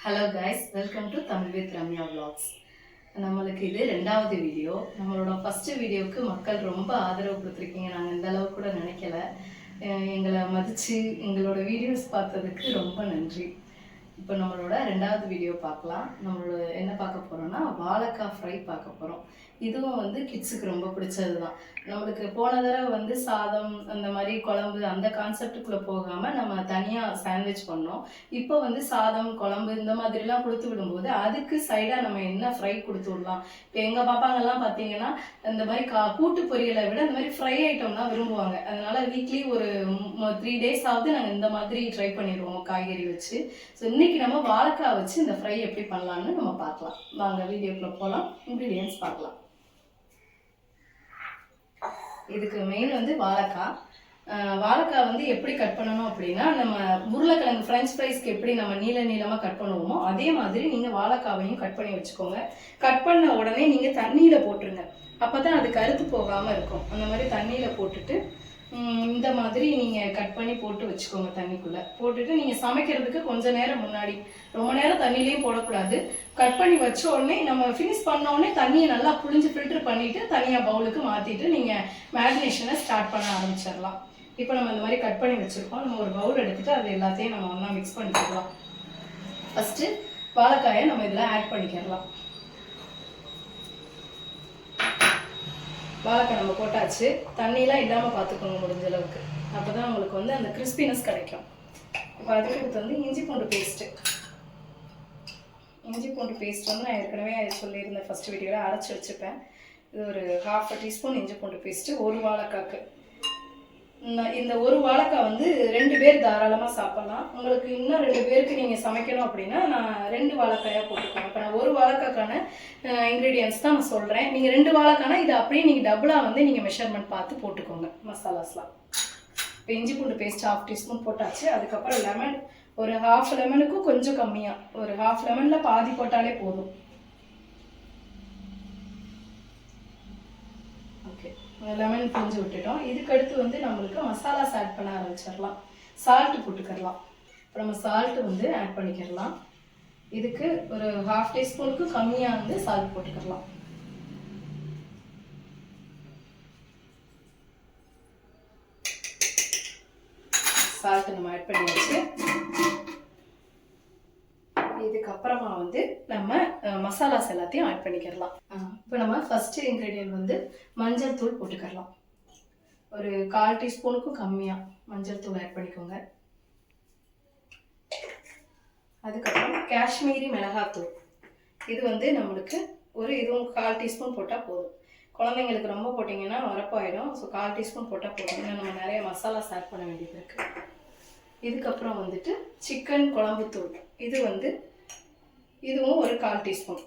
Hello guys, welcome to Tamil with Ramya vlogs. நம்மளுக்கு இது ரெண்டாவது வீடியோ. நம்மளோட ஃபர்ஸ்ட் வீடியோவுக்கு மக்கள் ரொம்ப ஆதரவு கொடுத்துருக்கீங்க. நாங்கள் இந்த அளவுக்கு கூட நினைக்கல. எங்களை மதித்து எங்களோட வீடியோஸ் பார்த்ததுக்கு ரொம்ப நன்றி. இப்போ நம்மளோட ரெண்டாவது வீடியோ பார்க்கலாம். நம்மளோட என்ன பார்க்க போகிறோம்னா வாழைக்காய் ஃப்ரை பார்க்க போகிறோம். இதுவும் வந்து கிட்ஸுக்கு ரொம்ப பிடிச்சது தான். நம்மளுக்கு போன தடவை வந்து சாதம் அந்த மாதிரி குழம்பு அந்த கான்செப்டுக்குள்ளே போகாமல் நம்ம தனியாக சாண்ட்விச் பண்ணோம். இப்போ வந்து சாதம் குழம்பு இந்த மாதிரிலாம் கொடுத்து விடும்போது அதுக்கு சைடாக நம்ம என்ன ஃப்ரை கொடுத்து விடலாம். இப்போ எங்கள் பாப்பாங்கெல்லாம் பார்த்தீங்கன்னா இந்த மாதிரி கூட்டு பொரியலை விட இந்த மாதிரி ஃப்ரை ஐட்டம் தான் விரும்புவாங்க. அதனால வீக்லி ஒரு 3 days ஆகுது நாங்கள் இந்த மாதிரி ட்ரை பண்ணிடுவோம் காய்கறி வச்சு. ஸோ இன்னைக்கு நம்ம வாழைக்காய் வச்சு இந்த ஃப்ரை எப்படி பண்ணலான்னு நம்ம பார்க்கலாம். வாங்க வீடியோக்குள்ளே போகலாம். இன்க்ரீடியன்ஸ் பார்க்கலாம். இதுக்கு மெயின் வந்து வாழைக்காய். வாழைக்காய் வந்து எப்படி கட் பண்ணணும் அப்படின்னா, நம்ம உருளைக்கிழங்கு ஃப்ரெஞ்ச் ஃப்ரைஸ்க்கு எப்படி நம்ம நீளமாக கட் பண்ணுவோமோ அதே மாதிரி நீங்கள் வாழைக்காவையும் கட் பண்ணி வச்சுக்கோங்க. கட் பண்ண உடனே நீங்கள் தண்ணியில் போட்டுருங்க. அப்போ தான் அது கருத்து போகாமல் இருக்கும். அந்த மாதிரி தண்ணியில் போட்டுட்டு இந்த மாதிரி நீங்கள் கட் பண்ணி போட்டு வச்சுக்கோங்க. தண்ணிக்குள்ளே போட்டுட்டு நீங்கள் சமைக்கிறதுக்கு கொஞ்சம் நேரம் முன்னாடி, ரொம்ப நேரம் தண்ணியிலையும் போடக்கூடாது. கட் பண்ணி வச்ச உடனே நம்ம ஃபினிஷ் பண்ண உடனே தண்ணியை நல்லா புழிஞ்சு ஃபில்டர் பண்ணிவிட்டு தனியாக பவுலுக்கு மாற்றிட்டு நீங்கள் மேரினேஷனை ஸ்டார்ட் பண்ண ஆரம்பிச்சிடலாம். இப்போ நம்ம இந்த மாதிரி கட் பண்ணி வச்சுருக்கோம். நம்ம ஒரு பவுல் எடுத்துகிட்டு அது எல்லாத்தையும் நம்ம ஒன்றா மிக்ஸ் பண்ணிக்கலாம். ஃபஸ்ட்டு வாழைக்காயை நம்ம இதில் ஆட் பண்ணிக்கிறலாம். வாழைக்காய் நம்ம போட்டாச்சு. தண்ணியெலாம் இல்லாமல் பார்த்துக்கோங்க முடிஞ்ச அளவுக்கு. அப்போ தான் உங்களுக்கு வந்து அந்த கிறிஸ்பினஸ் கிடைக்கும். இப்போ அதுக்கு வந்து இஞ்சி பூண்டு பேஸ்ட்டு. இஞ்சி பூண்டு பேஸ்ட் வந்து நான் ஏற்கனவே சொல்லியிருந்தேன் ஃபஸ்ட் வீடியோவில் அரைச்சி வச்சுப்பேன். இது ஒரு 1/2 டீஸ்பூன் இஞ்சி பூண்டு பேஸ்ட்டு ஒரு வாழைக்காய்க்கு. இந்த ஒரு வாழைக்காய் வந்து 2 பேர் தாராளமாக சாப்பிட்லாம். உங்களுக்கு இன்னும் 2 பேருக்கு நீங்கள் சமைக்கணும் அப்படின்னா நான் 2 வாழைக்காயாக போட்டுக்கோங்க. இப்போ நான் ஒரு வாழைக்காய்க்கான இன்க்ரீடியன்ஸ் தான் நான் சொல்கிறேன். நீங்கள் 2 வாழைக்காய்னா இது அப்படியே நீங்கள் டபுளாக வந்து நீங்கள் மெஷர்மெண்ட் பார்த்து போட்டுக்கோங்க மசாலாஸ்லாம். இப்போ இஞ்சி பூண்டு பேஸ்ட் 1/2 டீஸ்பூன் போட்டாச்சு. அதுக்கப்புறம் லெமன் ஒரு 1/2 லெமனுக்கும் கொஞ்சம் கம்மியாக, ஒரு 1/2 லெமனில் பாதி போட்டாலே போதும். ஓகே, லெமன் புரிஞ்சு விட்டுட்டோம். இதுக்கடுத்து வந்து நம்மளுக்கு மசாலாஸ் ஆட் பண்ண ஆரம்பிச்சிடலாம். சால்ட்டு போட்டுக்கலாம். இப்போ நம்ம சால்ட்டு வந்து ஆட் பண்ணிக்கிறலாம். இதுக்கு ஒரு 1/2 டீஸ்பூனுக்கு கம்மியாக வந்து சால்ட் போட்டுக்கலாம். சால்ட்டு நம்ம ஆட் பண்ணியாச்சு. இதுக்கப்புறமா வந்து நம்ம மசாலாஸ் எல்லாத்தையும் ஆட் பண்ணிக்கிறலாம். இப்போ நம்ம ஃபர்ஸ்ட் இன்க்ரீடியன்ட் வந்து மஞ்சள் தூள் போட்டுக்கலாம். ஒரு 1/4 டீஸ்பூனுக்கும் கம்மியாக மஞ்சள் தூள் ஆட் பண்ணிக்கோங்க. அதுக்கப்புறம் காஷ்மீரி மிளகாத்தூள். இது வந்து நம்மளுக்கு இதுவும் 1/4 டீஸ்பூன் போட்டால் போதும். குழந்தைங்களுக்கு ரொம்ப போட்டிங்கன்னா உரப்பாயிடும். ஸோ 1/4 டீஸ்பூன் போட்டால் போதும். இன்னும் நம்ம நிறைய மசாலாஸ் ஆட் பண்ண வேண்டியது இருக்குது. இதுக்கப்புறம் வந்துட்டு சிக்கன் குழம்புத்தூள். இதுவும் ஒரு 1/4 டீஸ்பூன்.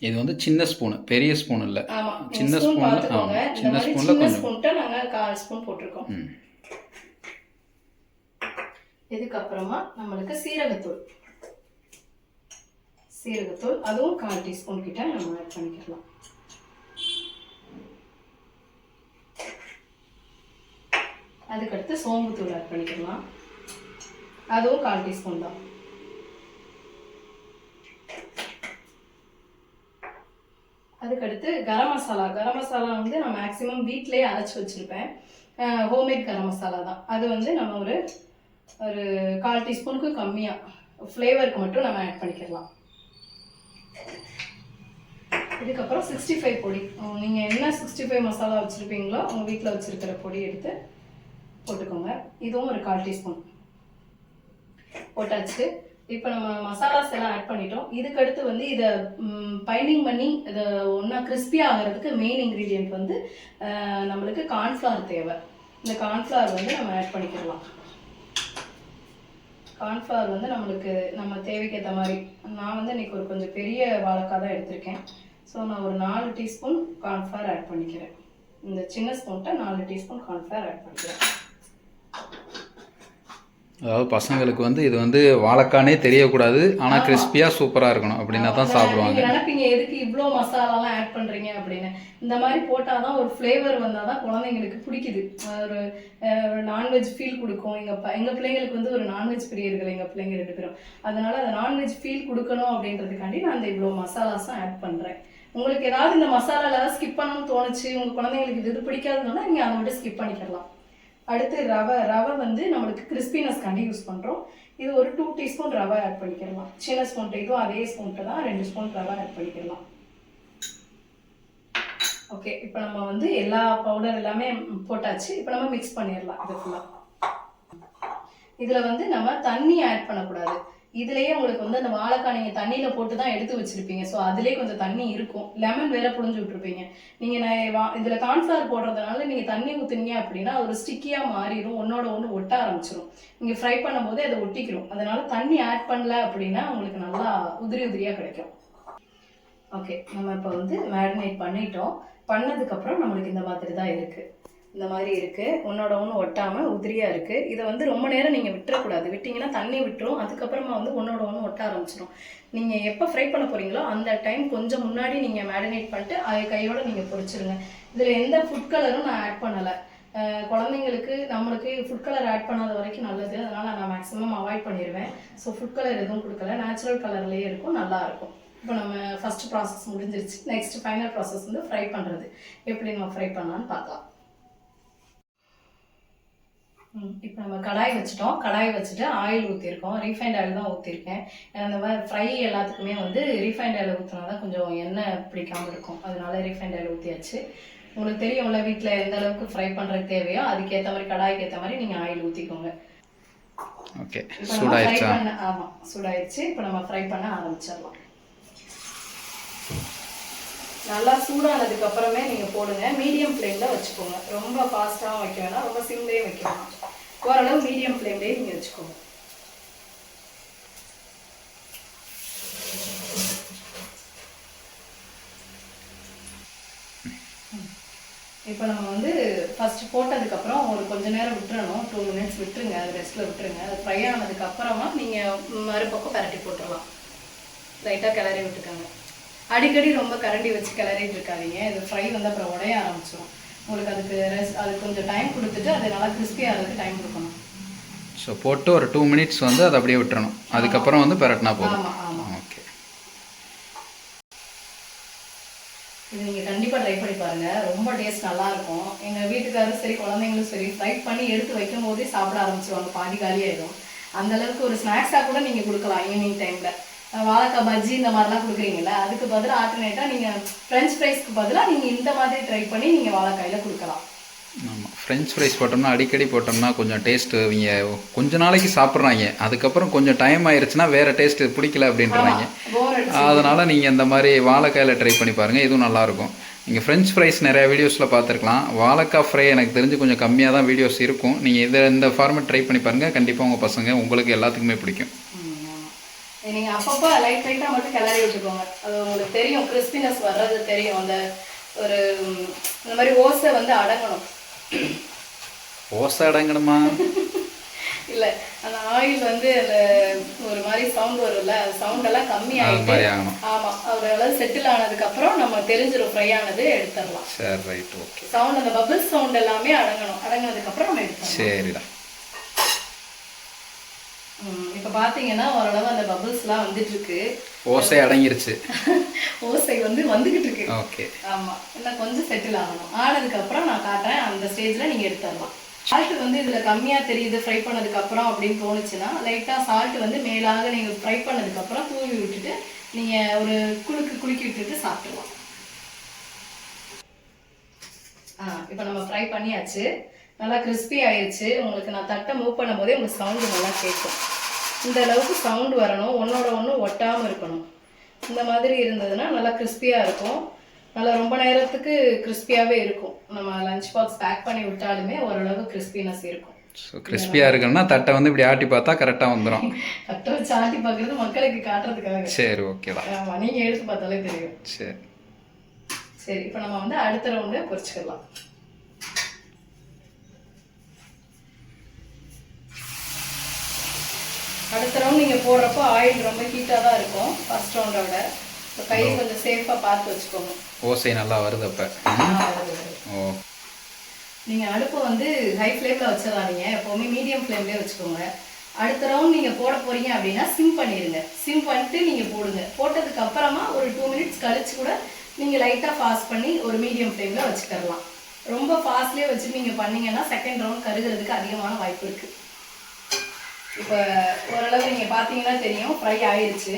இது வந்து சின்ன ஸ்பூன், பெரிய ஸ்பூன் இல்லை. ஆமாம், சின்ன ஸ்பூன் பார்த்துக்கோங்க. சின்ன ஸ்பூன்ட்ட நாங்கள் 1/4 ஸ்பூன் போட்டிருக்கோம். இதுக்கப்புறமா நம்மளுக்கு சீரகத்தூள். அதுவும் 1/4 டீஸ்பூன் கிட்ட நம்ம ஆட் பண்ணிக்கலாம். அதுக்கடுத்து சோம்புத்தூள் ஆட் பண்ணிக்கலாம். அதுவும் 1/4 டீஸ்பூன் தான். அதுக்கடுத்து கரம் மசாலா வந்து நான் மேக்ஸிமம் வீட்டிலேயே அரைச்சி வச்சுருப்பேன். ஹோம்மேட் கரம் மசாலா தான். அது வந்து நம்ம ஒரு 1/4 டீஸ்பூனுக்கு கம்மியாக ஃப்ளேவருக்கு மட்டும் நம்ம ஆட் பண்ணிக்கலாம். இதுக்கப்புறம் 65 பொடி. நீங்கள் என்ன 65 மசாலா வச்சுருப்பீங்களோ உங்கள் வீட்டில் வச்சுருக்கிற பொடி எடுத்து போட்டுக்கோங்க. இதுவும் ஒரு 1/4 டீஸ்பூன் போட்டாச்சு. இப்போ நம்ம மசாலாஸ் எல்லாம் ஆட் பண்ணிட்டோம். இதுக்கடுத்து வந்து இதை பைண்டிங் பண்ணி இதை ஒன்றா கிறிஸ்பியாக ஆகிறதுக்கு மெயின் இன்க்ரீடியன்ட் வந்து நம்மளுக்கு கார்ன்ஃப்ளவர் தேவை. இந்த கார்ன்ஃப்ளவர் வந்து நம்ம ஆட் பண்ணிக்கலாம். கார்ன்ஃப்ளவர் வந்து நம்மளுக்கு நம்ம தேவைக்கு ஏற்ற மாதிரி. நான் வந்து இன்றைக்கி ஒரு கொஞ்சம் பெரிய வாழைக்காய் தான் எடுத்திருக்கேன். ஸோ நான் ஒரு 4 டீஸ்பூன் கார்ன்ஃப்ளவர் ஆட் பண்ணிக்கிறேன். இந்த சின்ன ஸ்பூன்ட்ட 4 டீஸ்பூன் கார்ன்ஃப்ளவர் ஆட் பண்ணிக்கிறேன். அதாவது பசங்களுக்கு வந்து இது வந்து வாழைக்கானே தெரியக்கூடாது, ஆனால் கிறிஸ்பியாக சூப்பராக இருக்கணும் அப்படின்னா தான் சாப்பிடுவாங்க. நீங்க நினைப்பீங்க எதுக்கு இவ்வளோ மசாலாலாம் ஆட் பண்றீங்க அப்படின்னு. இந்த மாதிரி போட்டாதான் ஒரு ஃப்ளேவர் வந்தாதான் குழந்தைங்களுக்கு பிடிக்குது. ஒரு நான்வெஜ் ஃபீல் கொடுக்கும். எங்க பிள்ளைங்களுக்கு வந்து ஒரு நான்வெஜ் பிரியர்கள் எங்க பிள்ளைங்க 2 பேரும். அதனால அந்த நான்வெஜ் ஃபீல் கொடுக்கணும் அப்படின்றதுக்காண்டி நான் அந்த இவ்வளோ மசாலாஸும் ஆட் பண்றேன். உங்களுக்கு ஏதாவது இந்த மசாலால ஏதாவது ஸ்கிப் பண்ணணும்னு தோணுச்சு, உங்க குழந்தைங்களுக்கு இது பிடிக்காதுன்னா நீங்க அதை மட்டும் ஸ்கிப் பண்ணிக்கலாம். அடுத்து ரவை வந்து நம்மளுக்கு கிறிஸ்பினஸ்க்காண்டி யூஸ் பண்ணுறோம். இது ஒரு 2 டீஸ்பூன் ரவை ஆட் பண்ணிக்கலாம். சின்ன ஸ்பூன்ட்டு இதுவும் அதே ஸ்பூன்ட்டு தான் 2 ஸ்பூன் ரவை ஆட் பண்ணிக்கலாம். ஓகே, இப்போ நம்ம வந்து எல்லா பவுடர் எல்லாமே போட்டாச்சு. இப்போ நம்ம மிக்ஸ் பண்ணிடலாம் இது ஃபுல்லாக. இதில் வந்து நம்ம தண்ணி ஆட் பண்ணக்கூடாது. இதுலேயே உங்களுக்கு வந்து அந்த வாழைக்காய் நீங்கள் தண்ணியில் போட்டு தான் எடுத்து வச்சுருப்பீங்க. ஸோ அதுலேயே கொஞ்சம் தண்ணி இருக்கும். லெமன் வேற புழிஞ்சு விட்ருப்பீங்க. நீங்கள் இதில் கார்ன்ஃப்ளவர் போடுறதுனால நீங்கள் தண்ணி ஊற்றுனீங்க அப்படின்னா அது ஒரு ஸ்டிக்கியாக மாறிடும், ஒன்னோட ஒன்று ஒட்ட ஆரம்பிச்சிடும். நீங்கள் ஃப்ரை பண்ணும்போது அதை ஒட்டிக்கிறோம். அதனால தண்ணி ஆட் பண்ணல அப்படின்னா உங்களுக்கு நல்லா உதிரி உதிரியாக கிடைக்கும். ஓகே, நம்ம இப்போ வந்து மேரினேட் பண்ணிட்டோம். பண்ணதுக்கப்புறம் நம்மளுக்கு இந்த மாதிரி தான் இருக்குது. இந்த மாதிரி இருக்குது, ஒன்னோட ஒன்று ஒட்டாமல் உதிரியாக இருக்குது. இதை வந்து ரொம்ப நேரம் நீங்கள் விட்டுறக்கூடாது. விட்டிங்கன்னா தண்ணி விட்டுரும். அதுக்கப்புறமா வந்து ஒன்னோட ஒன்று ஒட்ட ஆரம்பிச்சிடும். நீங்கள் எப்போ ஃப்ரை பண்ண போகிறீங்களோ அந்த டைம் கொஞ்சம் முன்னாடி நீங்கள் மேரினேட் பண்ணிட்டு அதை கையோடு நீங்கள் பொரிச்சிருங்க. இதில் எந்த ஃபுட் கலரும் நான் ஆட் பண்ணலை. குழந்தைங்களுக்கு நம்மளுக்கு ஃபுட் கலர் ஆட் பண்ணாத வரைக்கும் நல்லது. அதனால் நான் மேக்ஸிமம் அவாய்ட் பண்ணிடுவேன். ஸோ ஃபுட் கலர் எதுவும் கொடுக்கல, நேச்சுரல் கலர்லேயே இருக்கும், நல்லாயிருக்கும். இப்போ நம்ம ஃபஸ்ட் ப்ராசஸ் முடிஞ்சிருச்சு. நெக்ஸ்ட் ஃபைனல் ப்ராசஸ் வந்து ஃப்ரை பண்ணுறது. எப்படி நம்ம ஃப்ரை பண்ணலான்னு பார்க்கலாம். இப்போ நம்ம கடாய் வச்சுட்டோம். கடாய் வச்சுட்டு ஆயில் ஊற்றிருக்கோம். ரீஃபைண்ட் ஆயில் தான் ஊற்றிருக்கேன். அந்த மாதிரி ஃப்ரை எல்லாத்துக்குமே வந்து ரீஃபைண்ட் ஆயில் ஊற்றினா தான் கொஞ்சம் எண்ணெய் பிடிக்காமல் இருக்கும். அதனால ரீஃபைண்ட் ஆயில் ஊற்றியாச்சு. உங்களுக்கு தெரியும்ல வீட்டில் எந்த அளவுக்கு ஃப்ரை பண்ணுறதுக்கு தேவையோ அதுக்கேற்ற மாதிரி கடாய்க்கு ஏற்ற மாதிரி நீங்கள் ஆயில் ஊற்றிக்கோங்க. ஓகே, சூடாயிடுச்சா? ஆமாம், சூடாயிடுச்சு. இப்போ நம்ம ஃப்ரை பண்ண ஆரம்பிச்சிடலாம். நல்லா சூடானதுக்கு அப்புறமே நீங்கள் போடுங்க. மீடியம் ஃப்ளேமில் வச்சுக்கோங்க. ரொம்ப ஃபாஸ்ட்டாகவும் வைக்க வேணாம், ரொம்ப சிம்லேயே வைக்க வேணாம். ஓரளவு மீடியம் ஃப்ளேம்லேயே நீங்கள் வச்சுக்கோங்க. இப்போ நம்ம வந்து ஃபஸ்ட்டு போட்டதுக்கப்புறம் ஒரு கொஞ்ச நேரம் விட்டுறணும். 2 மினிட்ஸ் விட்டுருங்க, அது ரெஸ்ட்டில் விட்டுருங்க. அது ஃப்ரை ஆனதுக்கப்புறமா நீங்கள் மறுபக்கம் பரட்டி போட்டுடலாம். லைட்டாக கிளறி விட்டுக்கோங்க. அடிக்கடி ரொம்ப கரண்டி வச்சு கிளறிட்டு இருக்காதீங்க. இது ஃப்ரை வந்து அப்புறம் உடைய ஆரம்பிச்சிடும். உங்களுக்கு அதுக்கு கொஞ்சம் டைம் கொடுத்துட்டு அது நல்லா கிறிஸ்பியாக ஆகிறதுக்கு டைம் கொடுக்கணும். ஸோ போட்டு ஒரு 2 மினிட்ஸ் வந்து அதை அப்படியே விட்டுறணும். அதுக்கப்புறம் வந்து பரட்டினா போதும். ஆமாம் ஆமாம். ஓகே, இது நீங்கள் கண்டிப்பாக ட்ரை பண்ணி பாருங்கள். ரொம்ப டேஸ்ட் நல்லாயிருக்கும். எங்கள் வீட்டுக்காரும் சரி குழந்தைங்களும் சரி ஃப்ரை பண்ணி எடுத்து வைக்கும் போதே சாப்பிட ஆரம்பிச்சிருவாங்க. பாதி காலியாயிடும். அந்தளவுக்கு ஒரு ஸ்நாக்ஸாக கூட நீங்கள் கொடுக்கலாம். ஈவினிங் டைமில் வாழைக்காய் பஜ்ஜி இந்த மாதிரிலாம் கொடுக்குறீங்களா, அதுக்கு பதிலாக ஆல்டர்னேட்டாக நீங்கள் ஃப்ரெஞ்ச் ஃப்ரைஸ்க்கு பதிலாக நீங்கள் இந்த மாதிரி ட்ரை பண்ணி நீங்கள் வாழைக்காயில் கொடுக்கலாம். ஆமாம், ஃப்ரெஞ்ச் ஃப்ரைஸ் போட்டோம்னா அடிக்கடி போட்டோம்னா கொஞ்சம் டேஸ்ட்டு இவங்க கொஞ்ச நாளைக்கு சாப்பிட்றாங்க. அதுக்கப்புறம் கொஞ்சம் டைம் ஆயிடுச்சுன்னா வேறு டேஸ்ட்டு பிடிக்கல அப்படின்றாங்க. அதனால் நீங்கள் இந்த மாதிரி வாழைக்காயில் ட்ரை பண்ணி பாருங்கள், இதுவும் நல்லாயிருக்கும். நீங்கள் ஃப்ரெஞ்ச் ஃப்ரைஸ் நிறையா வீடியோஸில் பார்த்துருக்கலாம். வாழைக்காய் ஃப்ரை எனக்கு தெரிஞ்சு கொஞ்சம் கம்மியாக தான் வீடியோஸ் இருக்கும். நீங்கள் இந்த ஃபார்மேட் ட்ரை பண்ணி பாருங்கள், கண்டிப்பாக உங்கள் பசங்க உங்களுக்கு எல்லாத்துக்குமே பிடிக்கும். நீங்கள் அப்பப்போ லைட்டாக மட்டும் கிளறி விட்டுக்கோங்க. அது உங்களுக்கு தெரியும், கிறிஸ்பினஸ் வர்றது தெரியும். அந்த ஒரு இந்த மாதிரி ஓசை வந்து அடங்கணும். ஓசை அடங்கணுமா? இல்லை, அந்த ஆயில் வந்து அந்த ஒரு மாதிரி சவுண்ட் வரும்ல, அந்த சவுண்டெல்லாம் கம்மி ஆகிட்டு ஆமாம் ஒரு அளவு செட்டில் ஆனதுக்கப்புறம் நம்ம தெரிஞ்சிடும் ஃப்ரை ஆனது, எடுத்துடலாம். சரி, ரைட், ஓகே. சவுண்ட் அந்த பபிள்ஸ் சவுண்ட் எல்லாமே அடங்கணும். அடங்கினதுக்கப்புறம் நம்ம எடுத்துடலாம். சரிடா. இப்போ பார்த்தீங்கன்னா ஓரளவு அந்த பபிள்ஸ்லாம் வந்துட்டு இருக்கு. ஓசை அடங்கிருச்சு. ஓசை வந்து வந்துகிட்டு இருக்கு. ஓகே, ஆமாம், இன்னும் கொஞ்சம் செட்டில் ஆகணும். ஆனதுக்கப்புறம் நான் காட்டுறேன். அந்த ஸ்டேஜில் நீங்கள் எடுத்துடலாம். சால்ட் வந்து இதில் கம்மியாக தெரியுது ஃப்ரை பண்ணதுக்கப்புறம் அப்படின்னு தோணுச்சுன்னா லைட்டாக சால்ட் வந்து மேலாக நீங்கள் ஃப்ரை பண்ணதுக்கப்புறம் தூவி விட்டுட்டு நீங்கள் ஒரு குலுக்கி விட்டுட்டு சாப்பிடலாம். இப்போ நம்ம ஃப்ரை பண்ணியாச்சு. நல்லா கிறிஸ்பி ஆயிடுச்சு. உங்களுக்கு நான் தட்டை மூவ் பண்ணும் போதே உங்களுக்கு சவுண்டு நல்லா கேட்கும். இந்த அளவுக்கு சவுண்டு வரணும், ஒன்னோட ஒன்று ஒட்டாமல் இருக்கணும். இந்த மாதிரி இருந்ததுன்னா நல்லா கிறிஸ்பியாக இருக்கும். நல்லா ரொம்ப நேரத்துக்கு கிறிஸ்பியாகவே இருக்கும். நம்ம லஞ்ச் பாக்ஸ் பேக் பண்ணி விட்டாலுமே ஓரளவு கிறிஸ்பினஸ் இருக்கும். ஸோ கிறிஸ்பியாக இருக்குன்னா தட்டை வந்து இப்படி ஆட்டி பார்த்தா கரெக்டாக வந்துடும். தட்டை வச்சு ஆட்டி பார்க்குறது மக்களுக்கு காட்டுறதுக்காக. சரி, ஓகேடா. ஆமாம், நீங்கள் எடுத்து பார்த்தாலே தெரியும். சரி சரி, இப்போ நம்ம வந்து அடுத்த ரவுண்டு பொரிச்சுக்கலாம். அடுத்த ரவுண்ட் நீங்கள் போடுறப்போ ஆயில் ரொம்ப ஹீட்டாக தான் இருக்கும் ஃபர்ஸ்ட் ரவுண்டை விட. இப்போ கை கொஞ்சம் சேஃபாக பார்த்து வச்சுக்கோங்க. ஓசை நல்லா வருது அப்போ. ஓ, நீங்கள் அடுப்பை வந்து ஹை ஃப்ளேமில் வச்சிடறாதீங்க, எப்போவுமே மீடியம் ஃப்ளேம்லேயே வச்சுக்கோங்க. அடுத்த ரவுண்ட் நீங்கள் போட போகிறீங்க அப்படின்னா சிம் பண்ணிடுங்க. சிம் பண்ணிட்டு நீங்கள் போடுங்க. போட்டதுக்கு அப்புறமா ஒரு 2 மினிட்ஸ் கழிச்சு கூட நீங்கள் லைட்டாக ஃபாஸ்ட் பண்ணி ஒரு மீடியம் ஃப்ளேமில் வச்சுக்கலாம். ரொம்ப ஃபாஸ்ட்லேயே வச்சு நீங்கள் பண்ணீங்கன்னா செகண்ட் ரவுண்ட் கருகிறதுக்கு அதிகமான வாய்ப்பு இருக்குது. இப்போ ஓரளவு நீங்கள் பார்த்தீங்கன்னா தெரியும் ஃப்ரை ஆயிடுச்சு.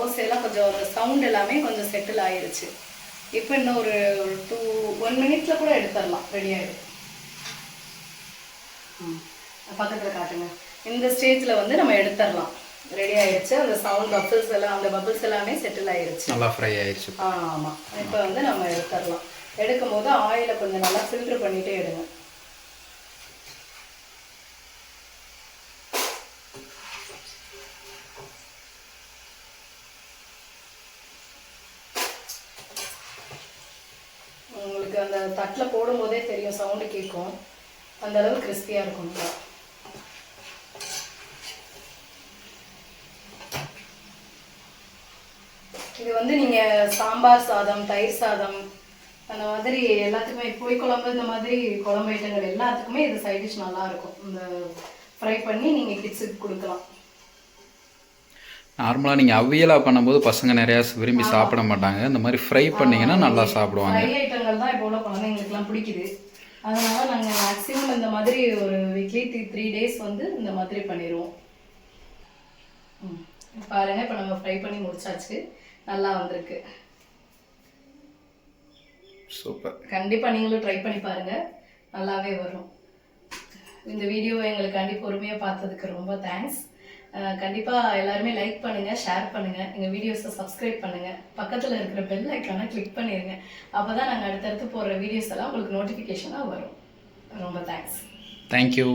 ஓசையெல்லாம் கொஞ்சம் அந்த சவுண்ட் எல்லாமே கொஞ்சம் செட்டில் ஆயிடுச்சு. இப்போ இன்னும் ஒரு 1 மினிட்ல கூட எடுத்துடலாம், ரெடி ஆகிடும். பக்கத்தில் காட்டுங்க. இந்த ஸ்டேஜில் வந்து நம்ம எடுத்துடலாம், ரெடி ஆயிடுச்சு. அந்த சவுண்ட் பபிள்ஸ் எல்லாம், அந்த பபிள்ஸ் எல்லாமே செட்டில் ஆயிடுச்சு, நல்லா ஃப்ரை ஆயிடுச்சு. ஆமாம். இப்போ வந்து நம்ம எடுத்துடலாம். எடுக்கும் போது ஆயிலை கொஞ்சம் நல்லா ஃபில்டர் பண்ணிட்டே எடுங்க. உங்களுக்கு அந்த தட்டில் போடும்போதே தெரியும், சவுண்டு கேட்கும். அந்த அளவு கிறிஸ்பியாக இருக்கும். இது வந்து நீங்கள் சாம்பார் சாதம், தயிர் சாதம், அந்த மாதிரி எல்லாத்துக்குமே, புளிக்குழம்பு, இந்த மாதிரி குழம்பு ஐட்டங்கள் எல்லாத்துக்குமே இது சைட் டிஷ் நல்லாயிருக்கும். இந்த ஃப்ரை பண்ணி நீங்கள் கிட்ஸுக்கு கொடுக்கலாம். நார்மலாக நீங்கள் அவியலாக பண்ணும்போது பசங்க நிறையா விரும்பி சாப்பிட மாட்டாங்க. இந்த மாதிரி ஃப்ரை பண்ணிங்கன்னா நல்லா சாப்பிடுவாங்க. ஃப்ரை ஐட்டங்கள் தான் இப்போ உள்ள குழந்தைங்களுக்குலாம் பிடிக்குது. அதனால் நாங்கள் மேக்ஸிமம் இந்த மாதிரி ஒரு வீக்லி 3 டேஸ் வந்து இந்த மாதிரி பண்ணிடுவோம். பாருங்கள், இப்போ நம்ம ஃப்ரை பண்ணி முடிச்சாச்சு. நல்லா வந்திருக்கு. சூப்பர். கண்டிப்பாக நீங்களும் ட்ரை பண்ணி பாருங்கள், நல்லாவே வரும். இந்த வீடியோவை எங்களுக்காண்டி பொறுமையாக பார்த்ததுக்கு ரொம்ப தேங்க்ஸ். கண்டிப்பாக எல்லாருமே லைக் பண்ணுங்கள், ஷேர் பண்ணுங்கள், எங்கள் வீடியோஸை சப்ஸ்கிரைப் பண்ணுங்கள், பக்கத்தில் இருக்கிற பெல் ஐக்கானை கிளிக் பண்ணிடுங்க. அப்போ தான் நாங்கள் அடுத்தடுத்து போடுற வீடியோஸ் எல்லாம் உங்களுக்கு நோட்டிஃபிகேஷனாக வரும். ரொம்ப தேங்க்ஸ். தேங்க்யூ.